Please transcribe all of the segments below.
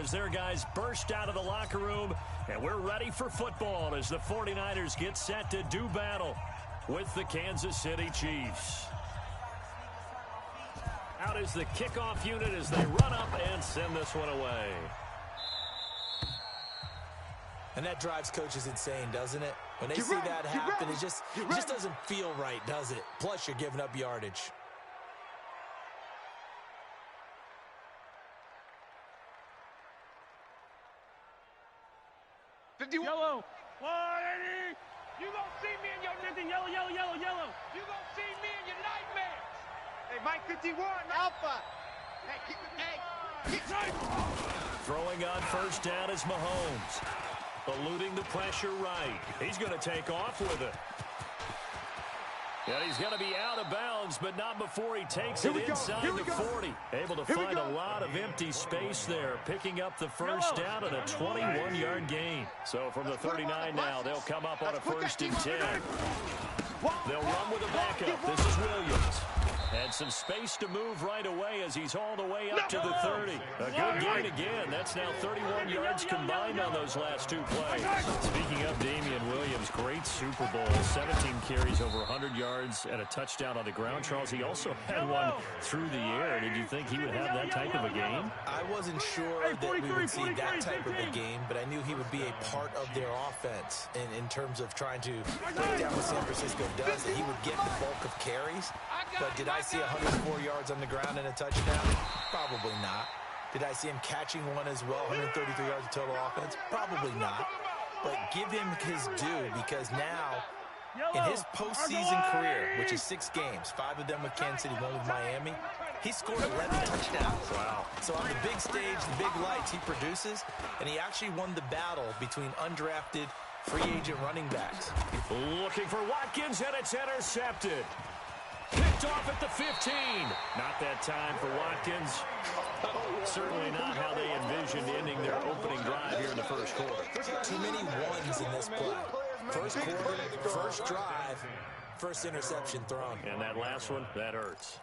as their guys burst out of the locker room, and we're ready for football as the 49ers get set to do battle with the Kansas City Chiefs. Out is the kickoff unit as they run up and send this one away. And that drives coaches insane, doesn't it? When they see that happen, it just doesn't feel right, does it? Plus, you're giving up yardage. Yellow. 180. You gonna see me in your nothing. Yellow, yellow, yellow, yellow. You gonna see me in your nightmares. Hey, Mike 51. Alpha. Hey, keep it. Hey. Throwing on first down is Mahomes. Eluding the pressure right. He's going to take off with it. And he's going to be out of bounds, but not before he takes it inside the 40. Able to find a lot of empty space there, picking up the first down and a 21-yard gain. So from the 39 now, they'll come up on a 1st and 10. They'll run with a backup. This is Williams. And some space to move right away as he's all the way up to the 30. A good gain again. That's now 31 yards combined on those last 2 plays. Speaking of Damian Williams, great Super Bowl. 17 carries, over 100 yards, and a touchdown on the ground. Charles, he also had one through the air. Did you think he would have that type of a game? I wasn't sure that we would see that type of a game, but I knew he would be a part of their offense in terms of trying to break down what San Francisco does, that he would get the bulk of carries. But did I see 104 yards on the ground and a touchdown? Probably not. Did I see him catching one as well, 133 yards of total offense? Probably not. But give him his due, because now, in his postseason career, which is 6 games, 5 of them with Kansas City, 1 with Miami, he scored 11 touchdowns. Wow. So on the big stage, the big lights, he produces, and he actually won the battle between undrafted free agent running backs. Looking for Watkins, and it's intercepted. Picked off at the 15. Not that time for Watkins. Certainly not how they envisioned ending their opening drive here in the first quarter. Too many ones in this play. First quarter, first drive, first interception thrown. And that last one, that hurts.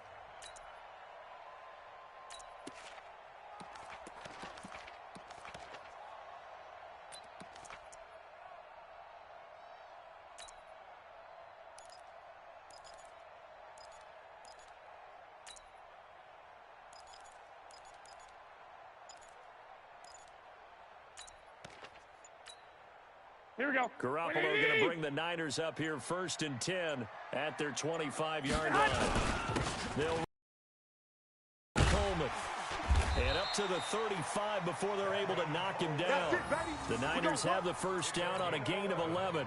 Here we go. Garoppolo going to bring the Niners up here 1st and 10 at their 25-yard line. They'll Coleman. And up to the 35 before they're able to knock him down. The Niners have the first down on a gain of 11.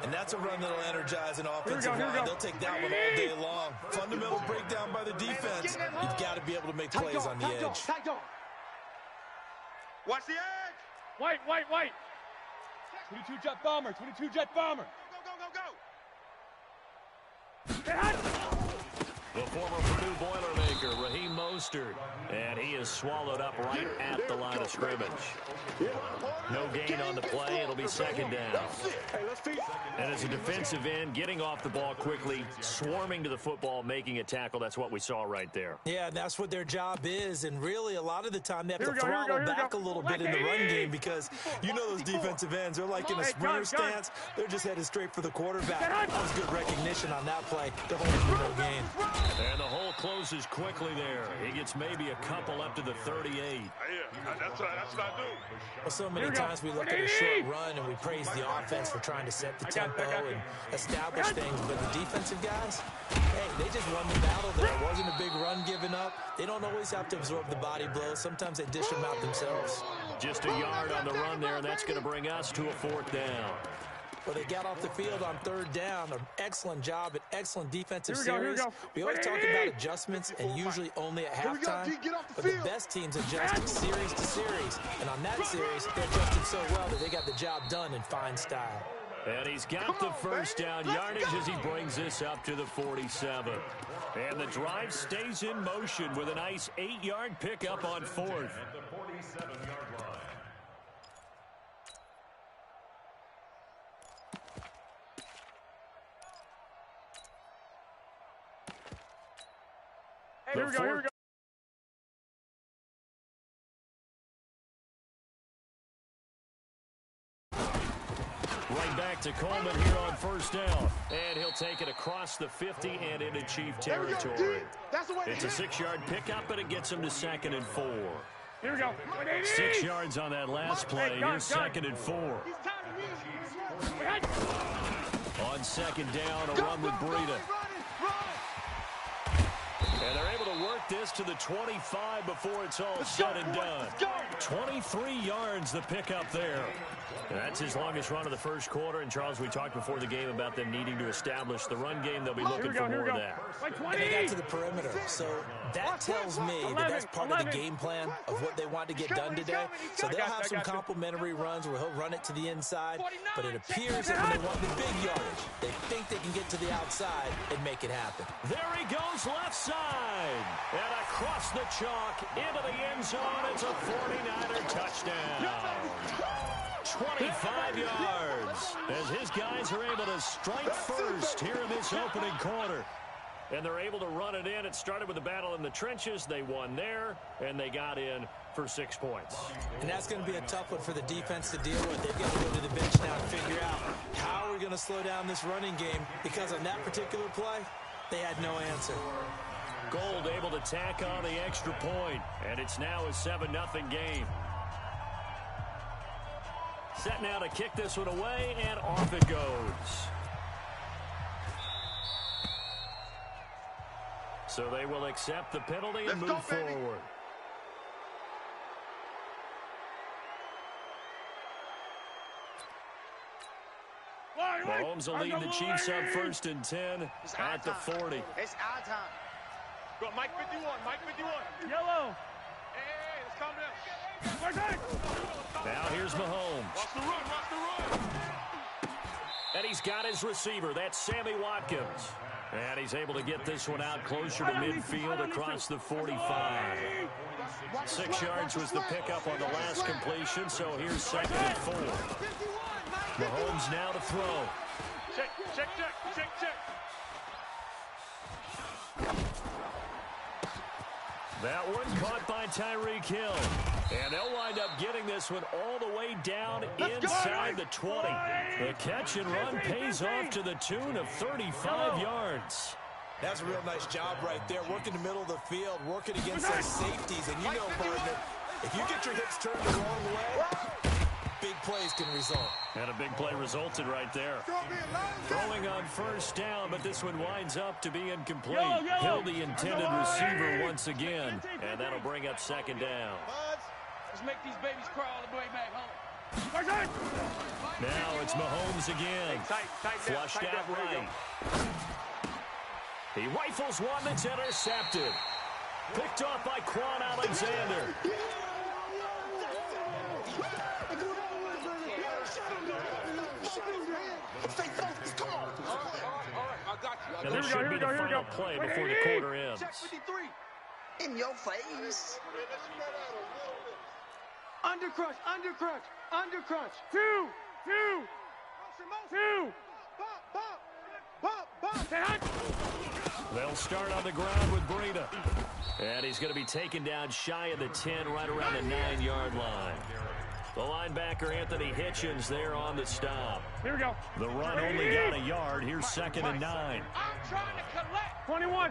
And that's a run that'll energize an offensive line. They'll take that one all day long. Fundamental breakdown by the defense. You've got to be able to make plays on the edge. Watch the edge. White. 22 jet bomber. 22 jet bomber. Go. The former Purdue Boilermaker, Raheem Mostert, and he is swallowed up right at the line of scrimmage. No gain on the play. It'll be 2nd down. And as a defensive end, getting off the ball quickly, swarming to the football, making a tackle, that's what we saw right there. Yeah, that's what their job is, and really a lot of the time they have to throttle back a little bit in the run game, because you know those defensive ends, they're like in a sprinter stance. They're just headed straight for the quarterback. That was good recognition on that play to hold for no gain. And the hole closes quickly there. He gets maybe a couple up to the 38. Yeah, that's what I do. Well, so many times we look at a short run and we praise the offense for trying to set the tempo and establish things, but the defensive guys, hey, they just won the battle there. It wasn't a big run given up. They don't always have to absorb the body blows. Sometimes they dish them out themselves. Just a yard on the run there, and that's going to bring us to a 4th down. Well, they got off the field on 3rd down. An excellent job, an excellent defensive series. We always talk about adjustments, and usually only at halftime. But the best teams adjust series to series. And on that series, they adjusted so well that they got the job done in fine style. And he's got the first down yardage as he brings this up to the 47. And the drive stays in motion with a nice 8-yard pickup on 4th. Here we go. Right back to Coleman here on first down. And he'll take it across the 50 and into Chief territory. It's a 6-yard pickup, but it gets him to 2nd and 4. Here we go. 6 yards on that last play. Here's 2nd and 4. On 2nd down, a run with Breida. And they're able to work this to the 25 before it's all said and done. 23 yards the pickup there. And that's his longest run of the first quarter. And, Charles, we talked before the game about them needing to establish the run game. They'll be looking for more of that. And they got to the perimeter. So that tells me that that's part of the game plan of what they want to get done today. So they'll have some complimentary runs where he'll run it to the inside. But it appears that when they want the big yardage, they think they can get to the outside and make it happen. There he goes, left side. And across the chalk into the end zone. It's a 49er touchdown. 25 yards as his guys are able to strike first here in this opening quarter. And they're able to run it in. It started with a battle in the trenches. They won there, and they got in for 6 points. And that's going to be a tough one for the defense to deal with. They've got to go to the bench now and figure out how are we going to slow down this running game, because on that particular play, they had no answer. Gold able to tack on the extra point, and it's now a 7-0 game. Set now to kick this one away, and off it goes. So they will accept the penalty and move forward. Mahomes will lead the Chiefs up 1st and 10 at the 40. It's our time. Go, Mike 51, Mike 51. Yellow. Hey, let's calm down. Now here's Mahomes. Watch the run. And he's got his receiver. That's Sammy Watkins. And he's able to get this one out closer to midfield across the 45. 6 yards was the pickup on the last completion, so here's 2nd and 4. Mahomes now to throw. Check. That one caught by Tyreek Hill. And they'll wind up getting this one all the way down inside the 20. The catch and run pays off to the tune of 35 yards. That's a real nice job right there, working the middle of the field, working against those safeties. And you know, partner, if you get your hips turned the wrong way, big plays can result. And a big play resulted right there. Throwing on 1st down, but this one winds up to be incomplete. Hill, the intended receiver once again, and that'll bring up 2nd down. Let's make these babies crawl all the way back home. Now it's Mahomes again. Flushed out right. He rifles one that's intercepted. Picked off by QuavoAlwaysBrick's. Now this should be the final play before the quarter ends. Check 53. In your face. Undercrunch. 2. They'll start on the ground with Breida. And he's going to be taken down shy of the 10, right around the 9-yard line. The linebacker, Anthony Hitchens, there on the stop. Here we go. The run only got a yard. Here's 2nd and 9. I'm trying to collect. 21.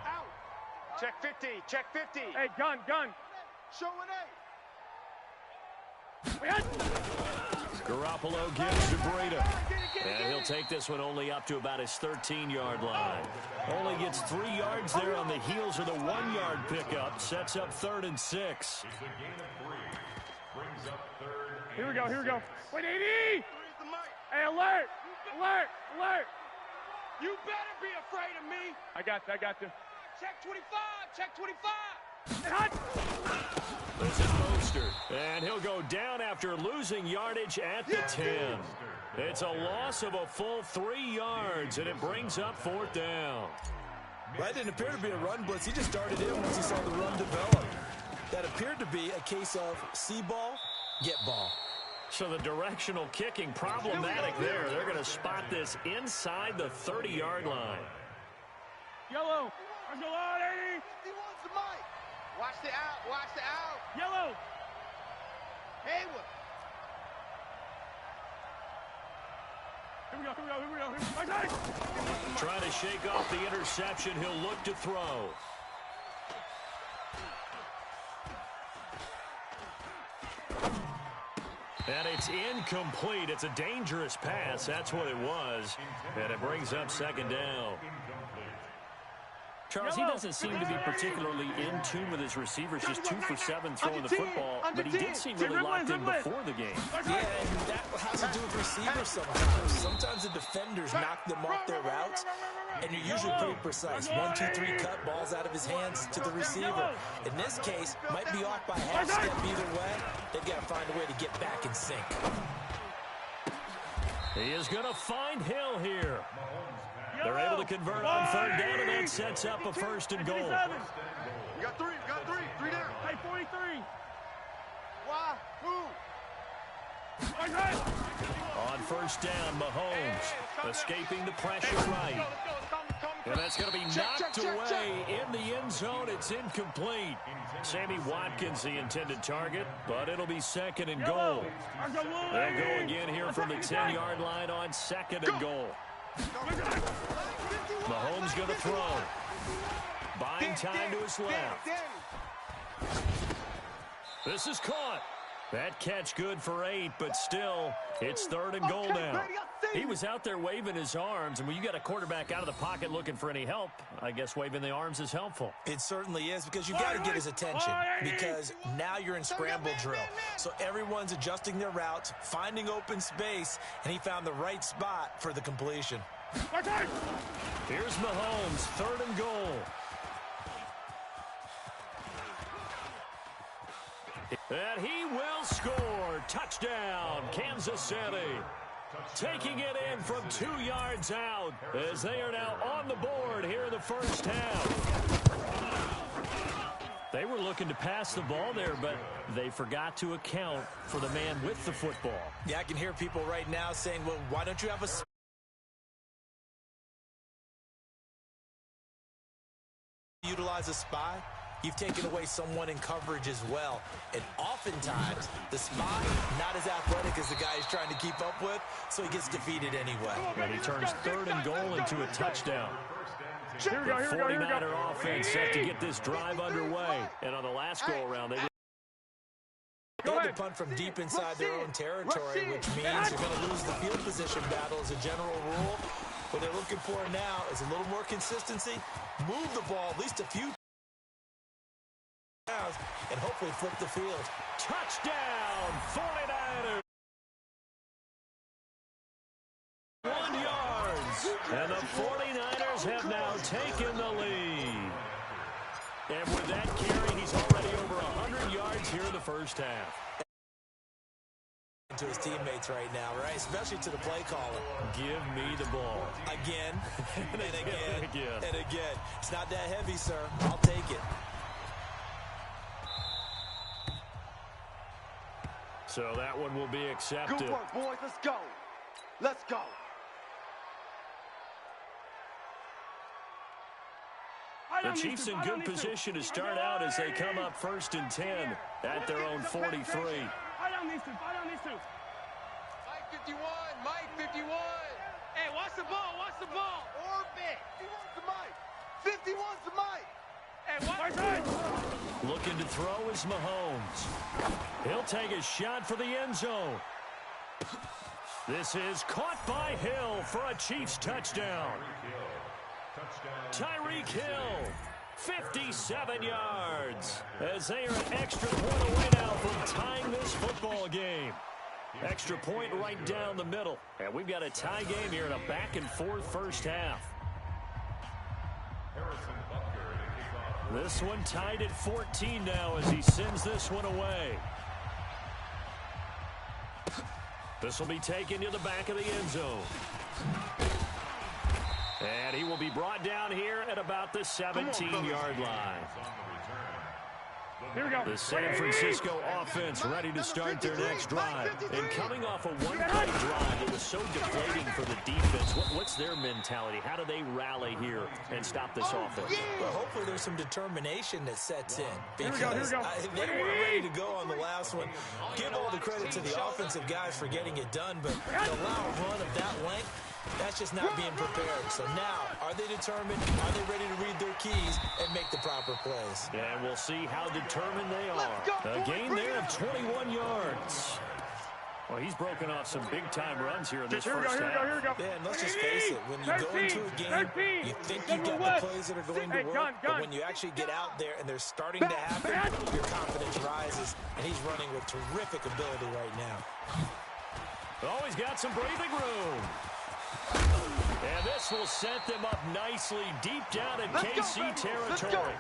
Out. Check 50. Hey, gun. Show an 8. Garoppolo gives to Breida. And he'll take this one only up to about his 13-yard line. Only gets 3 yards there on the heels of the 1-yard pickup. Sets up 3rd and 6. Here we go. Wait, 80! Hey, alert! You better be afraid of me! I got you. Check 25! This is Mostert. And he'll go down after losing yardage at the 10. It's a loss of a full 3 yards, and it brings up 4th down. That didn't appear to be a run blitz. He just darted in once he saw the run develop. That appeared to be a case of see ball, get ball. So the directional kicking problematic there. They're going to spot this inside the 30-yard line. Yellow. Let's go on, 80. He wants the mic. Watch the out. Yellow. Haywood. Trying to shake off the interception. He'll look to throw. And it's incomplete. It's a dangerous pass. That's what it was. And it brings up second down. Charles, he doesn't seem to be particularly in tune with his receivers. Just 2 for 7 throwing the football. But he did seem really locked in before the game. Yeah, and that has to do with receivers sometimes. Sometimes the defenders knock them off their routes, and you're usually pretty precise. 1, 2, 3 cut, balls out of his hands to the receiver. In this case, might be off by half step either way. They've got to find a way to get back in sync. He is going to find Hill here. They're able to convert on third down, and that sets up a first and goal. You got three down. Hey, 43. Why? Who? On first down, Mahomes escaping the pressure right. And that's going to be knocked away in the end zone. It's incomplete. Sammy Watkins, the intended target, but it'll be second and goal. They'll go again here from the 10-yard line on second and goal. Mahomes going to throw. Buying time to his left. This is caught. That catch good for 8, but still, it's third and goal now. He was out there waving his arms, and when you got a quarterback out of the pocket looking for any help, I guess waving the arms is helpful. It certainly is, because you got to get his attention, because now you're in scramble drill. So everyone's adjusting their routes, finding open space, and he found the right spot for the completion. Here's Mahomes, third and goal. And he will score. Touchdown, Kansas City. Taking it in from 2 yards out as they are now on the board here in the first half. They were looking to pass the ball there, but they forgot to account for the man with the football. Yeah, I can hear people right now saying, well, why don't you have a utilize a spy? You've taken away someone in coverage as well. And oftentimes, the spy, not as athletic as the guy he's trying to keep up with, so he gets defeated anyway. And he turns third and goal into a touchdown. The 49er offense set to get this drive underway. And on the last go-around, they had to punt from deep inside their own territory, which means you're going to lose the field position battle as a general rule. What they're looking for now is a little more consistency, move the ball at least a few times, and hopefully flip the field. Touchdown, 49ers. 1 yard. And the 49ers have now taken the lead. And with that carry, he's already over 100 yards here in the first half. To his teammates right now, right? Especially to the play caller. Give me the ball. Again, and again, and again. It's not that heavy, sir. I'll take it. So that one will be accepted. Good work, boys. Let's go. Let's go. The Chiefs in good position to start out as they come up first and 10 at their own 43. Fight on these two. Mike 51. Mike 51. Hey, watch the ball. Orbit. 51's the Mike. 51's the Mike. Hey, watch it. Looking to throw is Mahomes. He'll take a shot for the end zone. This is caught by Hill for a Chiefs touchdown. Tyreek Hill, 57 yards, as they are an extra point away now from tying this football game. Extra point right down the middle. And we've got a tie game here in a back-and-forth first half. This one tied at 14 now as he sends this one away. This will be taken to the back of the end zone. And he will be brought down here at about the 17-yard line. Here we go. The San Francisco offense ready to start their next drive. And coming off a one-play drive that was so deflating for the defense, what's their mentality? How do they rally here and stop this offense? Well, hopefully there's some determination that sets in. Because they weren't ready to go on the last one. Give all the credit to the offensive guys for getting it done, but to allow a run of that length, That's just not being prepared. So now, are they determined? Are they ready to read their keys and make the proper plays? And we'll see how determined they are. A gain there of 21 yards. Well, he's broken off some big-time runs here in this first half. Here we go. Yeah, and let's just face it. When you go into a game, you think you got the plays that are going to work, but when you actually get out there and they're starting to happen, your confidence rises, and he's running with terrific ability right now. Oh, he's got some breathing room. And this will set them up nicely deep down in KC territory.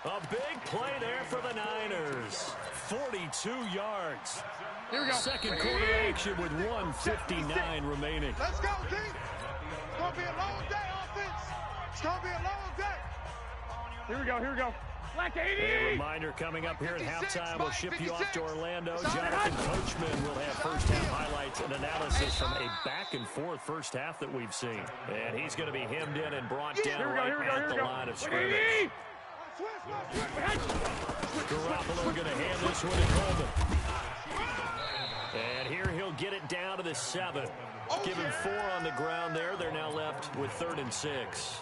A big play there for the Niners. 42 yards. Here we go. Second quarter action with 1:59 remaining. Let's go, King. It's going to be a long day, offense. It's going to be a long day. Here we go. Black 80. A reminder coming up here at halftime. We'll ship you off to Orlando. Jonathan Coachman will have first-half highlights and analysis from a back-and-forth first half that we've seen. And he's going to be hemmed in and brought down at the line of scrimmage. Garoppolo going to hand this one to Coleman. And here he'll get it down to the 7. Give him 4 on the ground there. They're now left with 3rd and 6.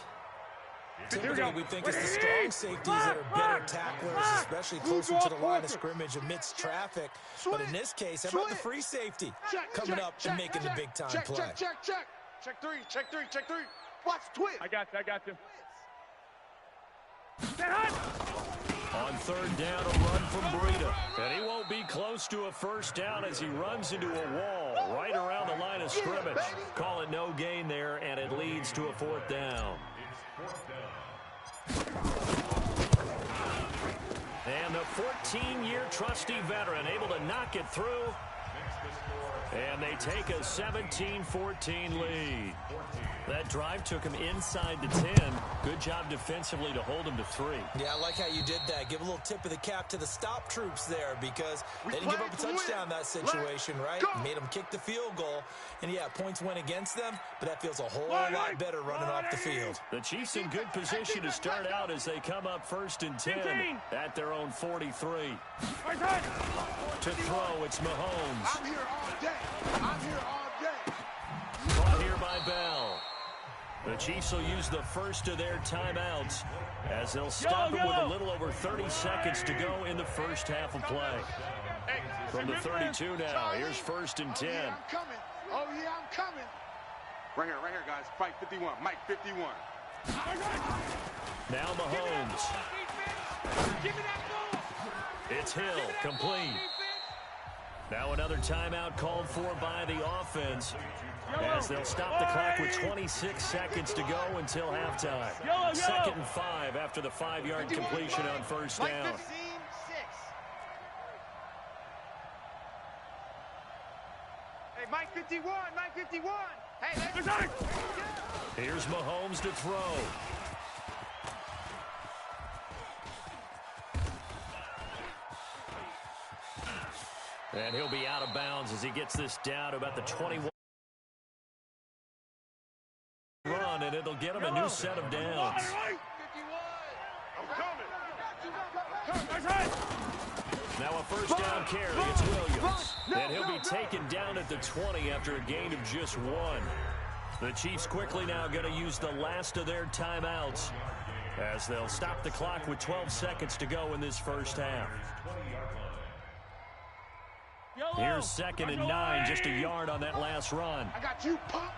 Typically, we think it's the strong safeties that are better tacklers, especially closer to the line of scrimmage amidst traffic. But in this case, how about the free safety coming up and making the big-time play? Check three. Watch twist. I got you. On 3rd down, a run from Breida. And he won't be close to a first down as he runs into a wall right around the line of scrimmage. Call it no gain there, and it leads to a 4th down. And the 14-year trusty veteran able to knock it through. And they take a 17-14 lead. That drive took him inside the 10. Good job defensively to hold him to 3. Yeah, I like how you did that. Give a little tip of the cap to the stop troops there because they didn't give up a touchdown in that situation, right? Made them kick the field goal. And, yeah, points went against them, but that feels a whole lot better running off the field. The Chiefs in good position to start out as they come up 1st and 10 at their own 43. To throw, it's Mahomes. I'm here all day. Caught here by Bell. The Chiefs will use the first of their timeouts as they'll stop it with a little over 30 seconds to go in the first half of play. From the 32 now, here's 1st and 10. Oh, yeah, I'm coming. Right here, guys. Fight 51. Mike 51. Now Mahomes. Give me that ball. It's Hill, complete. Now another timeout called for by the offense as they'll stop the clock with 26 seconds to go until halftime. 2nd and 5 after the 5-yard completion on 1st down. Hey, Mike 51. Hey, let's Here's Mahomes to throw. And he'll be out of bounds as he gets this down to about the 21 run, and it'll get him a new set of downs. Now a first down carry, it's Williams. And he'll be taken down at the 20 after a gain of just 1. The Chiefs quickly now going to use the last of their timeouts as they'll stop the clock with 12 seconds to go in this first half. Here's 2nd and 9, just a yard on that last run. I got you, punk.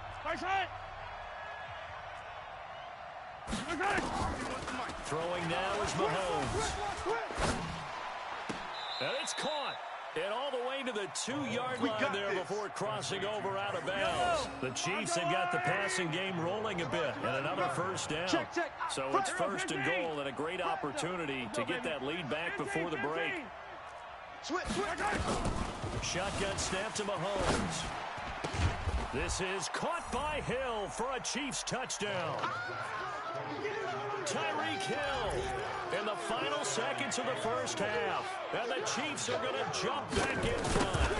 Throwing now is Mahomes. And it's caught. And all the way to the 2-yard line there before crossing over out of bounds. The Chiefs have got the passing game rolling a bit. And another first down. So it's 1st and goal and a great opportunity to get that lead back before the break. Shotgun snap to Mahomes. This is caught by Hill for a Chiefs touchdown. Tyreek Hill in the final seconds of the first half. And the Chiefs are going to jump back in front.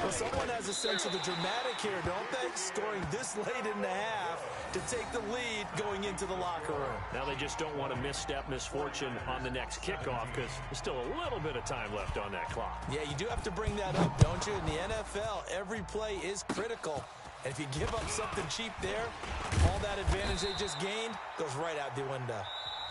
Well, someone has a sense of the dramatic here, don't they? Scoring this late in the half to take the lead going into the locker room. Now they just don't want to misstep misfortune on the next kickoff because there's still a little bit of time left on that clock. Yeah, you do have to bring that up, don't you? In the NFL, every play is critical. And if you give up something cheap there, all that advantage they just gained goes right out the window.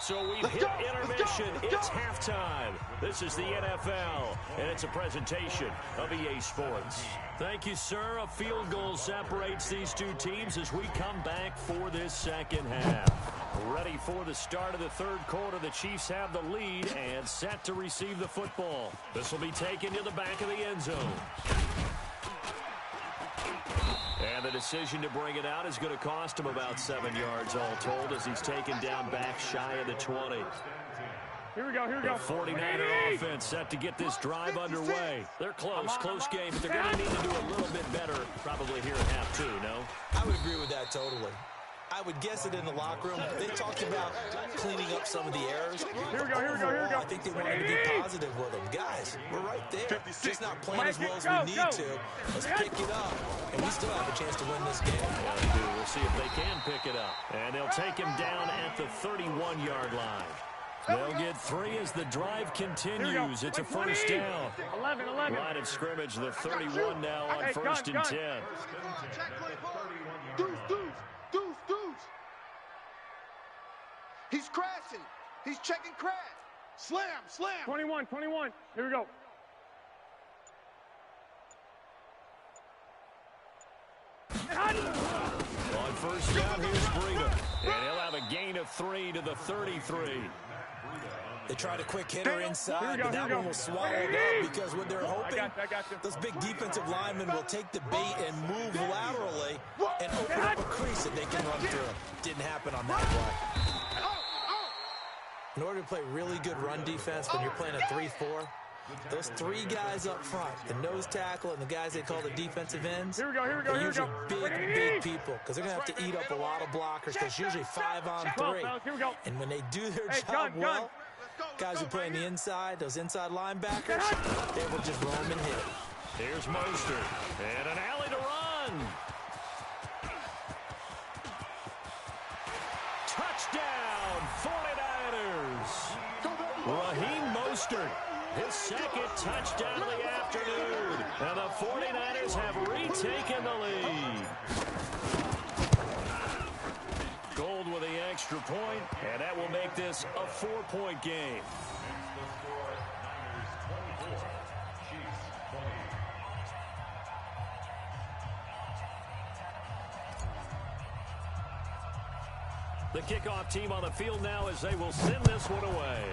So we've hit intermission. It's halftime. This is the NFL, and it's a presentation of EA Sports. Thank you, sir. A field goal separates these two teams as we come back for this second half. Ready for the start of the third quarter. The Chiefs have the lead and set to receive the football. This will be taken to the back of the end zone. And the decision to bring it out is going to cost him about 7 yards all told as he's taken down back shy of the 20. Here we go, here we go. The 49er offense set to get this drive underway. They're close game, but they're going to need to do a little bit better probably here at half two, no? I would agree with that totally. I would guess it in the locker room. They talked about cleaning up some of the errors. Here we go, here we go, here we go. I think they wanted to be positive with them. Guys, we're right there. Just not playing as well as we need to. Let's pick it up. And we still have a chance to win this game. Yeah, they do. We'll see if they can pick it up. And they'll take him down at the 31-yard line. They'll get 3 as the drive continues. It's a first down. 11. Line of scrimmage, the 31 now on first and 10. Deuce. He's crashing. He's checking crash. Slam. 21. Here we go. On first down, here's Breida. And he'll have a gain of 3 to the 33. They tried a quick hitter inside, but that one was swallowed up because what they're hoping, those big defensive linemen will take the bait and move laterally and open up a crease that they can run through. Didn't happen on that play. In order to play really good run defense when you're playing a 3-4, those 3 guys up front, the nose tackle and the guys they call the defensive ends, Here we go. they're usually big people because they're going to have to eat up a lot of blockers because usually 5 on 3. And when they do their job well, guys who play on the inside, those inside linebackers, they will just roam and hit. Here's Mostert. And an alley to run. Touchdown, 49ers. Raheem Mostert, his second touchdown of the afternoon. And the 49ers have retaken the lead. Gold with the extra point, and that will make this a 4-point game. The kickoff team on the field now as they will send this one away.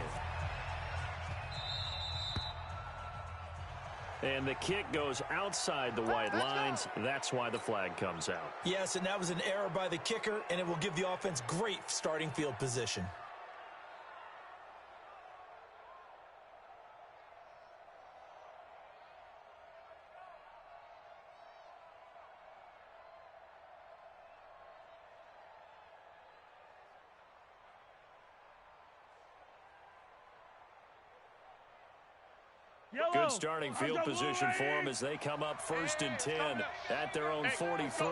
And the kick goes outside the white lines. That's why the flag comes out. Yes, and that was an error by the kicker, and it will give the offense great starting field position. Good starting field position for them as they come up first and 10 at their own 43.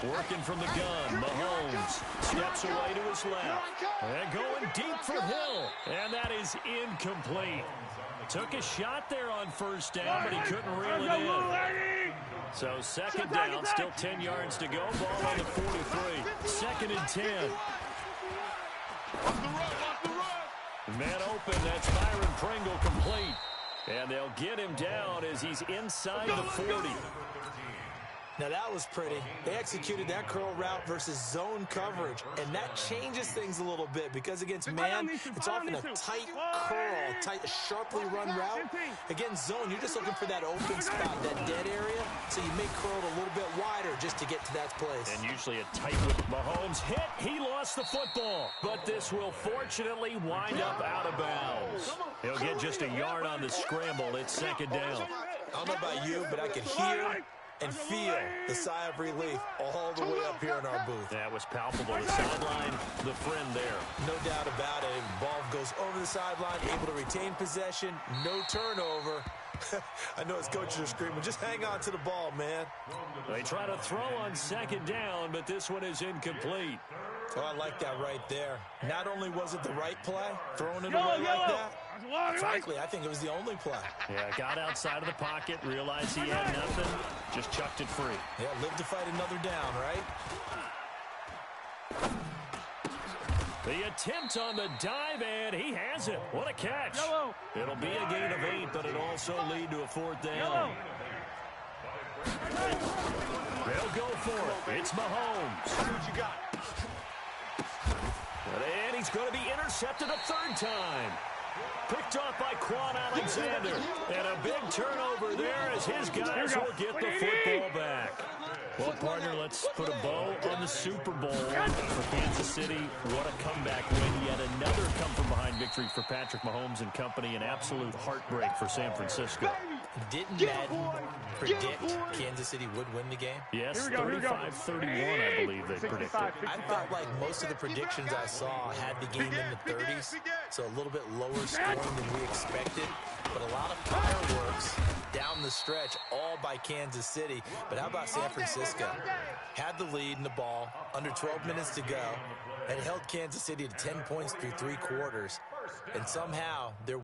Working from the gun, Mahomes steps away to his left. And going deep for Hill. And that is incomplete. Took a shot there on first down, but he couldn't reel it in. So second down, still 10 yards to go. Ball on the 43. Second and 10. Man open, that's Byron Pringle complete. And they'll get him down as he's inside the 40. Now that was pretty. They executed that curl route versus zone coverage, and that changes things a little bit because against man, it's often a tight curl, tight, sharply run route. Against zone, you're just looking for that open spot, that dead area, so you make curl a little bit wider just to get to that place. And usually a tight with Mahomes hit. He lost the football, but this will fortunately wind up out of bounds. He'll get just a yard on the scramble. It's second down. I don't know about you, but I could hear and feel the sigh of relief all the way up here in our booth. That was palpable. The sideline, the friend there. No doubt about it. Ball goes over the sideline, able to retain possession, no turnover. I know his coaches are screaming, just hang on to the ball, man. They try to throw on second down, but this one is incomplete. Oh, I like that right there. Not only was it the right play, throwing it away like that, Frankly, I think it was the only play. Yeah, got outside of the pocket, realized he had nothing, just chucked it free. Yeah, live to fight another down, right? The attempt on the dive, and he has it. What a catch. It'll be a gain of 8, but it'll also lead to a 4th down. They'll go for it. It's Mahomes. See what you got. And he's going to be intercepted a 3rd time. Picked off by QuavoAlwaysBrick's. And a big turnover there as his guys will get the football back. Well, partner, let's put a bow on the Super Bowl for Kansas City. What a comeback win. Yet another come-from-behind victory for Patrick Mahomes and company. An absolute heartbreak for San Francisco. Didn't Madden predict Kansas City would win the game? Yes, 35-31, I believe they predicted. I felt like most of the predictions I saw had the game in the 30s, so a little bit lower scoring than we expected. But a lot of fireworks down the stretch, all by Kansas City. But how about San Francisco? Had the lead in the ball, under 12 minutes to go, and held Kansas City to 10 points through 3 quarters. And somehow, they're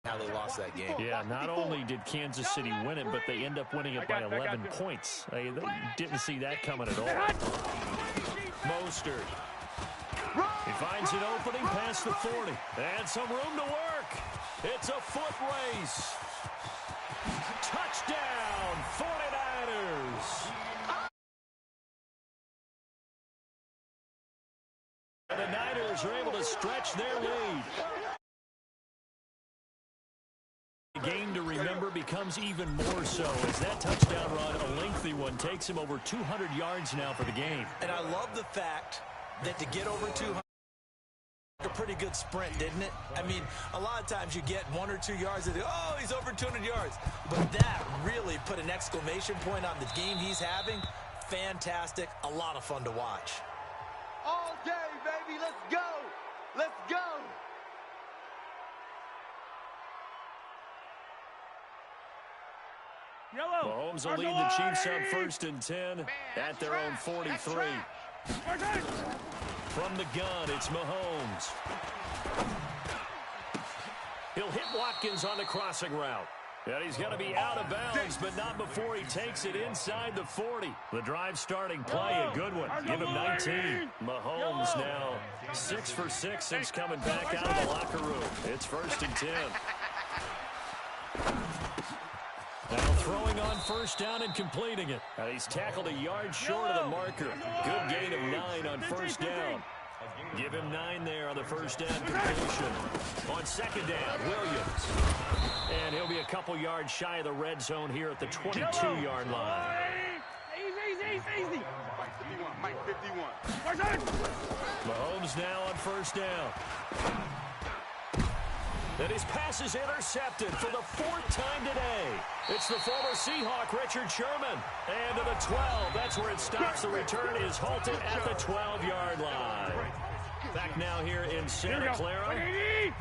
how they lost that game. Yeah, not only did Kansas City win it, but they end up winning it by 11 points. They didn't see that coming at all. Mostert. He finds an opening past the 40. And some room to work. It's a foot race. Touchdown, 49ers. And the Niners are able to stretch their lead. The game to remember becomes even more so as that touchdown run, a lengthy one, takes him over 200 yards now for the game. And I love the fact that to get over 200, a pretty good sprint, didn't it? I mean, a lot of times you get 1 or 2 yards and oh, he's over 200 yards. But that really put an exclamation point on the game he's having. Fantastic. A lot of fun to watch. All day, baby. Let's go. Let's go. Mahomes will lead the Chiefs up 1st and 10 at their own 43. From the gun, it's Mahomes. He'll hit Watkins on the crossing route. And he's going to be out of bounds, but not before he takes it inside the 40. The drive starting play, a good one. Give him 19. Mahomes now 6 for 6 since coming back out of the locker room. It's 1st and 10. Now throwing on 1st down and completing it. And he's tackled a yard short of the marker. Good gain of 9 on 1st down. Give him 9 there on the 1st down completion. On 2nd down, Williams. And he'll be a couple yards shy of the red zone here at the 22-yard line. Easy. Mike 51. Mahomes now on 1st down. And his pass is intercepted for the 4th time today. It's the former Seahawk, Richard Sherman. And to the 12. That's where it stops. The return is halted at the 12-yard line. Back now here in Santa Clara.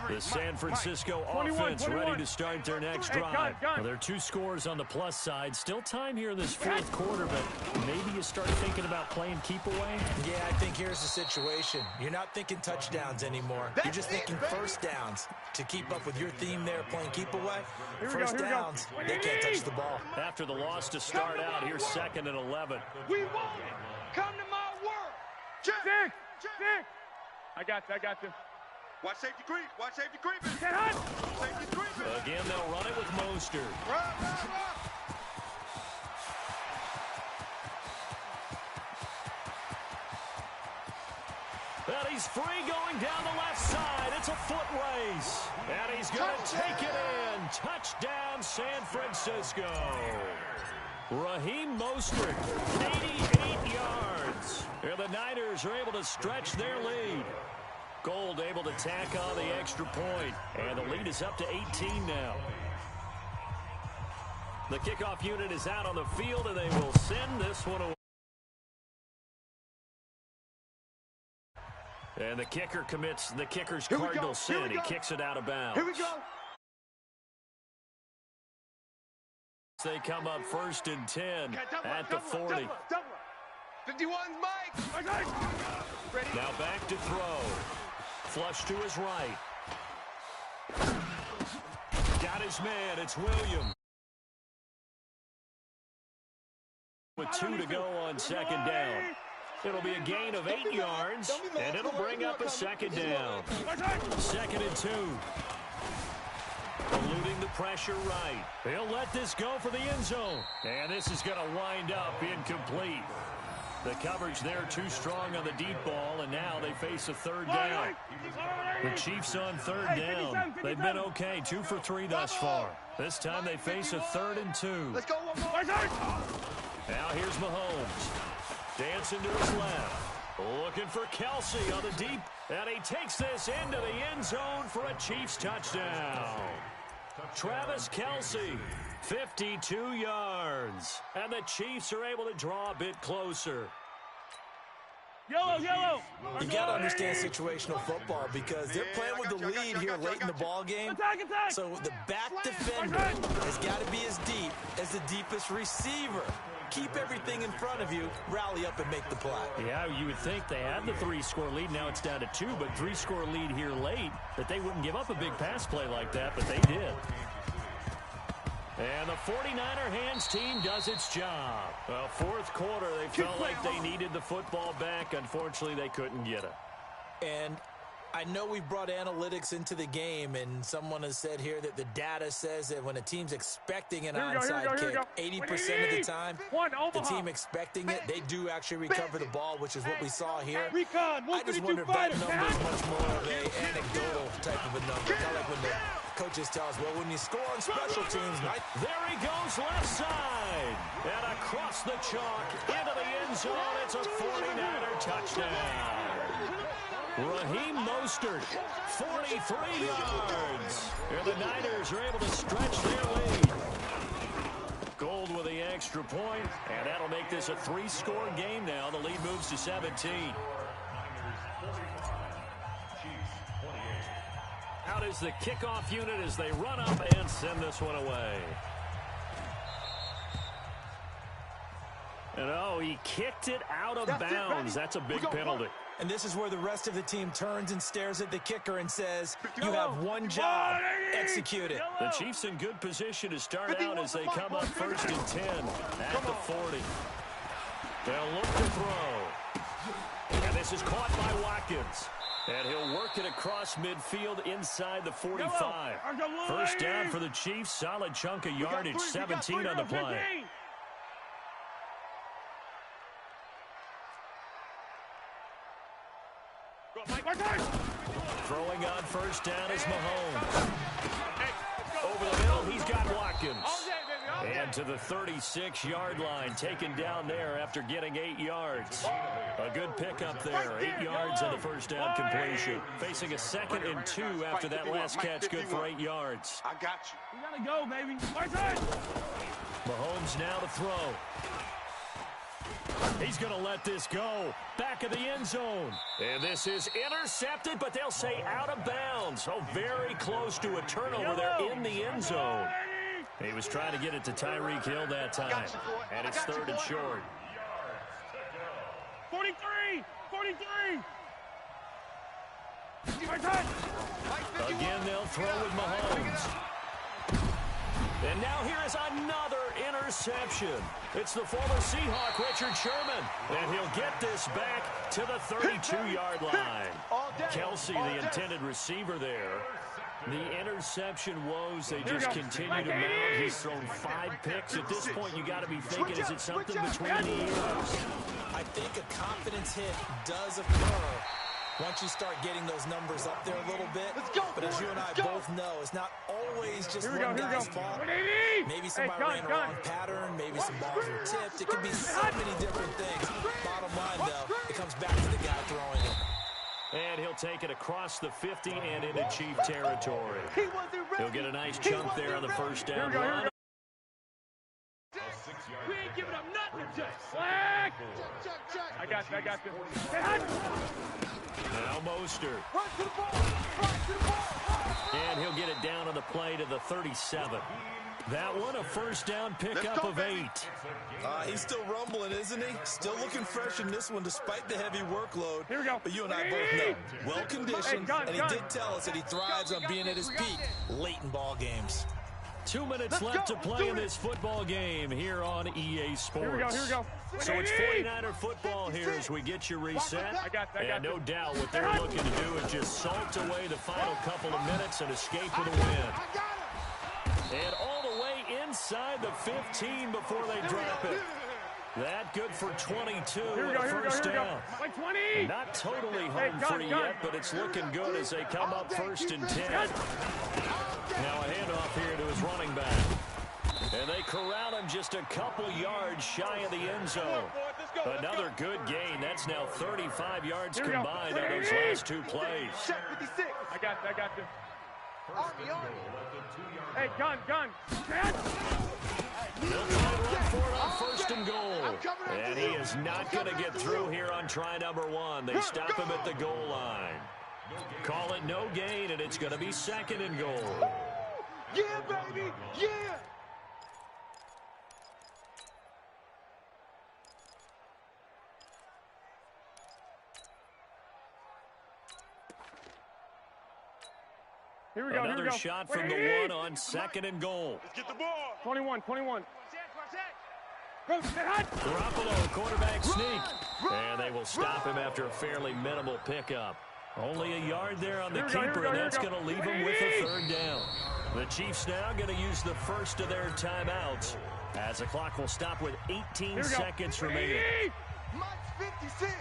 The San Francisco offense ready to start their next drive. Well, there are 2 scores on the plus side. Still time here in this 4th quarter, but maybe you start thinking about playing keep away? Yeah, I think here's the situation. You're not thinking touchdowns anymore. You're just thinking 1st downs. To keep up with your theme there, playing keep away, 1st downs, they can't touch the ball. After the loss to start out, here's 2nd and 11. We won't come to my work. Check. I got you. Watch safety creep. Watch safety creeping. Safety creeping. Again, they'll run it with Mostert. Run. And he's free going down the left side. It's a foot race. And he's going to take it in. Touchdown, San Francisco. Raheem Mostert, 88 yards. And the Niners are able to stretch their lead. Gold able to tack on the extra point. And the lead is up to 18 now. The kickoff unit is out on the field, and they will send this one away. And the kicker commits the kicker's cardinal sin. He kicks it out of bounds. Here we go. They come up 1st and 10 at the 40. 51's Mike. Now back to throw. Flush to his right. Got his man. It's Williams. With 2 to go on second down. It'll be a gain of 8 yards, and it'll bring up a second down. 2nd and 2. Eluding the pressure right. He'll let this go for the end zone. And this is going to wind up incomplete. The coverage there too strong on the deep ball, and now they face a 3rd down. The Chiefs on 3rd down. They've been okay, 2 for 3 thus far. This time they face a 3rd and 2. Let's go one more. Now here's Mahomes. Dancing to his left. Looking for Kelsey on the deep. And he takes this into the end zone for a Chiefs touchdown. Travis Kelsey, 52 yards. And the Chiefs are able to draw a bit closer. Yellow. You got to understand situational football because they're playing with the lead here late in the ball game. Attack. So the back defender has got to be as deep as the deepest receiver. Keep everything in front of you, rally up and make the play. Yeah, you would think they had the 3-score lead. Now it's down to 2, but 3-score lead here late, that they wouldn't give up a big pass play like that, but they did. And the 49er hands team does its job. Well, 4th quarter, they felt like they needed the football back. Unfortunately, they couldn't get it. And I know we brought analytics into the game, and someone has said here that the data says that when a team's expecting an onside kick, 80% of the time, the team expecting it, they do actually recover the ball, which is what we saw here. I just wonder if that number is much more of an anecdotal type of a number. Kind of like when the coaches tell us, well, when you score on special teams, there he goes left side. And across the chalk into the end zone, it's a 49er touchdown. Raheem Mostert, 43 yards. And the Niners are able to stretch their lead. Gold with the extra point, and that'll make this a 3-score game now. The lead moves to 17. Out is the kickoff unit as they run up and send this one away. And he kicked it out of bounds. That's a big penalty. And this is where the rest of the team turns and stares at the kicker and says, you have one job, execute it. The Chiefs in good position to start out as they come up 1st and 10 at the 40. They'll look to throw. And this is caught by Watkins. And he'll work it across midfield inside the 45. 1st down for the Chiefs. Solid chunk of yardage, 17 on the play. Throwing on 1st down is Mahomes. Over the middle, he's got Watkins. And to the 36-yard line, taken down there after getting 8 yards. A good pickup there, 8 yards on the 1st down completion. Facing a 2nd and 2 after that last catch, good for 8 yards. I got you. We gotta go, baby. Mahomes now to throw. He's going to let this go. Back of the end zone. And this is intercepted, but they'll say out of bounds. So very close to a turnover there in the end zone. He was trying to get it to Tyreek Hill that time. And it's 3rd and short. 43! Again, they'll throw with Mahomes. And now here is another interception. It's the former Seahawk, Richard Sherman. And he'll get this back to the 32-yard line. Kelsey, the intended receiver there. The interception woes, they just continue to mount. He's thrown 5 picks. At this point, you got to be thinking, is it something between the ears? I think a confidence hit does occur once you start getting those numbers up there a little bit. But as you and I both know, it's not always just one guy's fault. Maybe somebody ran a wrong pattern. Maybe some balls were tipped. It could be so many different things. Bottom line, though, it comes back to the guy throwing it. And he'll take it across the 50 and into Chief territory. He'll get a nice chunk there on the 1st down run. We ain't giving up nothing. Flag! I got you. Now Mostert. And he'll get it down on the play to the 37. That one, a first down pickup of 8. He's still rumbling, isn't he? Still looking fresh in this one despite the heavy workload. Here we go. But you and I both know, well-conditioned, and he did tell us that he thrives on being at his peak late in ball games. 2 minutes left to play in this football game here on EA Sports. Here we go. So it's 49er football here as we get you reset. And no doubt what they're looking to do is just salt away the final couple of minutes and escape with a win. And all the way inside the 15 before they drop it. That good for 22 and a first down. Like 20. Not totally home free yet, but it's looking good as they come up first and 10. Now a handoff here to his running back. And they corral him just a couple yards shy of the end zone. Another good gain. That's now 35 yards combined on those last 2 plays. Check 56. I got you. Hey, gun. They'll try to run for it on first and goal. And he is not going to get through here on try number 1. They stop him at the goal line. Call it no gain, and it's going to be second and goal. Yeah, baby. Yeah. Here we go. Another shot from the 1 on second and goal. Let's get the ball. 21. Garoppolo, quarterback sneak. And they will stop him after a fairly minimal pickup. Only a yard there on the keeper, and that's going to leave him with a third down. The Chiefs now going to use the first of their timeouts as the clock will stop with 18 seconds remaining. Much 56.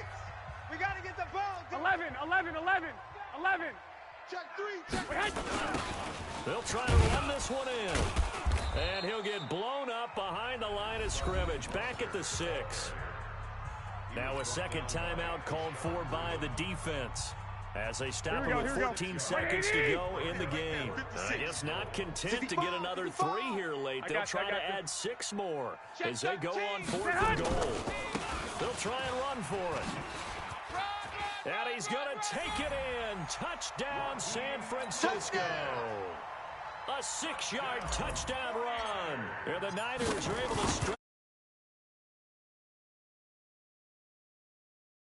We got to get the ball. 11. Check 3. They'll try to run this one in. And he'll get blown up behind the line of scrimmage, back at the 6. Now a second timeout called for by the defense as they stop him with 14 seconds to go in the game. I guess not content to get another 3 here late. They'll try to add 6 more as they go on 4th and goal. They'll try and run for it. And he's going to take it in. Touchdown, San Francisco. A 6-yard touchdown run. And the Niners are able to